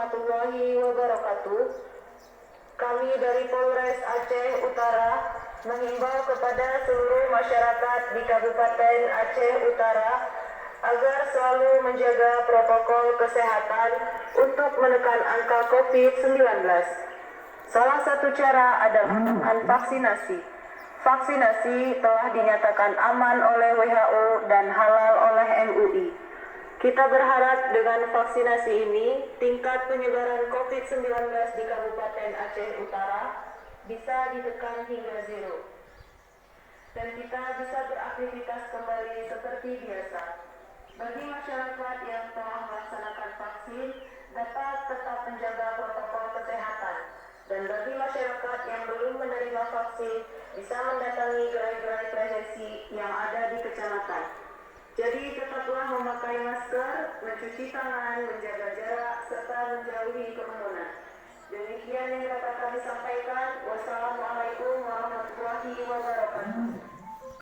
warahmatullahi wabarakatuh. Kami dari Polres Aceh Utara menghimbau kepada seluruh masyarakat di Kabupaten Aceh Utara agar selalu menjaga protokol kesehatan untuk menekan angka COVID-19. Salah satu cara adalah dengan vaksinasi. Vaksinasi telah dinyatakan aman oleh WHO dan halal oleh MUI. Kita berharap dengan vaksinasi ini, tingkat penyebaran COVID-19 di Kabupaten Aceh Utara bisa ditekan hingga zero. Dan kita bisa beraktivitas kembali seperti biasa. Bagi masyarakat yang telah melaksanakan vaksin, dapat tetap menjaga protokol kesehatan. Dan bagi masyarakat yang belum menerima vaksin, bisa mendatangi gerai-gerai prevensi yang ada di kecamatan. Jadi tetaplah memakai masker, mencuci tangan, menjaga jarak, serta menjauhi kerumunan. Demikian yang dapat kami